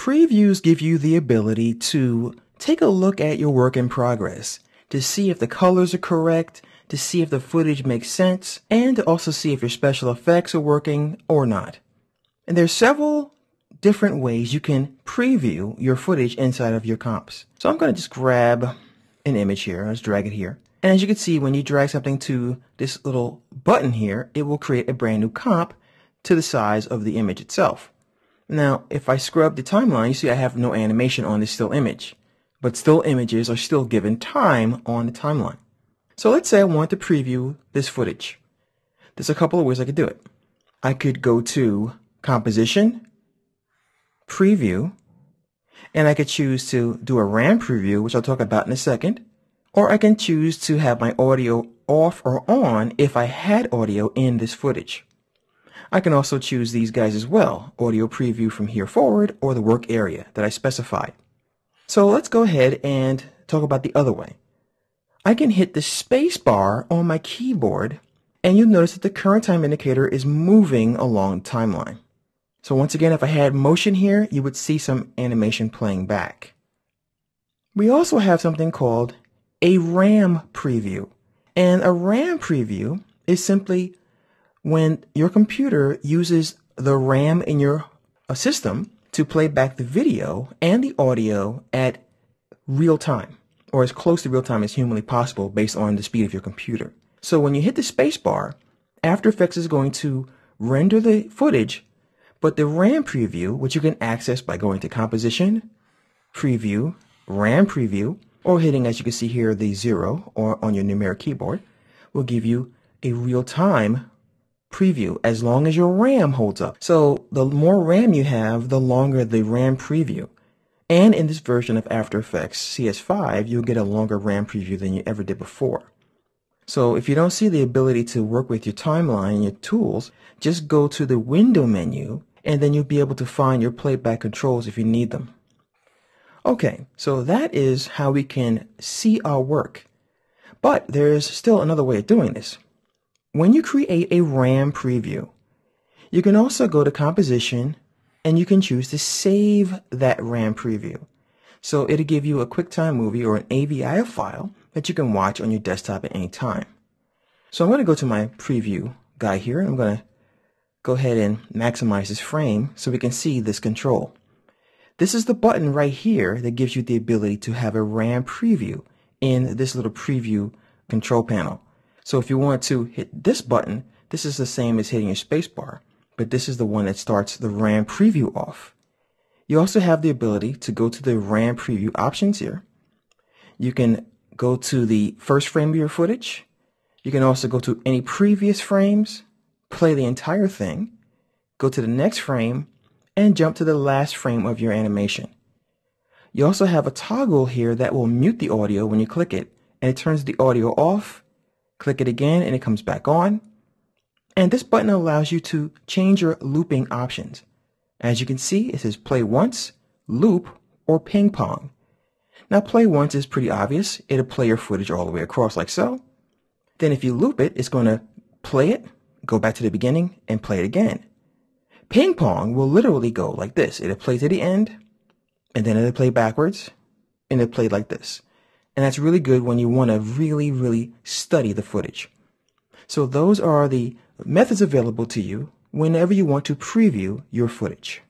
Previews give you the ability to take a look at your work in progress, to see if the colors are correct, to see if the footage makes sense, and to also see if your special effects are working or not. And there's several different ways you can preview your footage inside of your comps. So I'm going to just grab an image here. Let's drag it here. And as you can see, when you drag something to this little button here, it will create a brand new comp to the size of the image itself. Now, if I scrub the timeline, you see I have no animation on this still image, but still images are still given time on the timeline. So let's say I want to preview this footage. There's a couple of ways I could do it. I could go to Composition, Preview, and I could choose to do a RAM preview, which I'll talk about in a second, or I can choose to have my audio off or on if I had audio in this footage. I can also choose these guys as well, audio preview from here forward or the work area that I specified. So let's go ahead and talk about the other way. I can hit the space bar on my keyboard and you'll notice that the current time indicator is moving along the timeline. So once again, if I had motion here, you would see some animation playing back. We also have something called a RAM preview. And a RAM preview is simply when your computer uses the RAM in your system to play back the video and the audio at real time, or as close to real time as humanly possible based on the speed of your computer. So when you hit the space bar, After Effects is going to render the footage, but the RAM preview, which you can access by going to Composition, Preview, RAM Preview, or hitting, as you can see here, the 0 or on your numeric keyboard, will give you a real-time preview as long as your RAM holds up. So the more RAM you have, the longer the RAM preview. And in this version of After Effects CS5, you'll get a longer RAM preview than you ever did before. So if you don't see the ability to work with your timeline and your tools, just go to the window menu and then you'll be able to find your playback controls if you need them. Okay, so that is how we can see our work. But there's still another way of doing this. When you create a RAM preview, you can also go to Composition and you can choose to save that RAM preview. So it'll give you a QuickTime movie or an AVI file that you can watch on your desktop at any time. So I'm going to go to my preview guy here. I'm going to go ahead and maximize this frame so we can see this control. This is the button right here that gives you the ability to have a RAM preview in this little preview control panel. So if you want to hit this button, this is the same as hitting your spacebar, but this is the one that starts the RAM preview off. You also have the ability to go to the RAM preview options here. You can go to the first frame of your footage. You can also go to any previous frames, play the entire thing, go to the next frame, and jump to the last frame of your animation. You also have a toggle here that will mute the audio when you click it, and it turns the audio off. Click it again and it comes back on. And this button allows you to change your looping options. As you can see, it says play once, loop, or ping pong. Now play once is pretty obvious. It'll play your footage all the way across like so. Then if you loop it, it's going to play it, go back to the beginning, and play it again. Ping pong will literally go like this. It'll play to the end, and then it'll play backwards, and it'll play like this. And that's really good when you want to really study the footage. So those are the methods available to you whenever you want to preview your footage.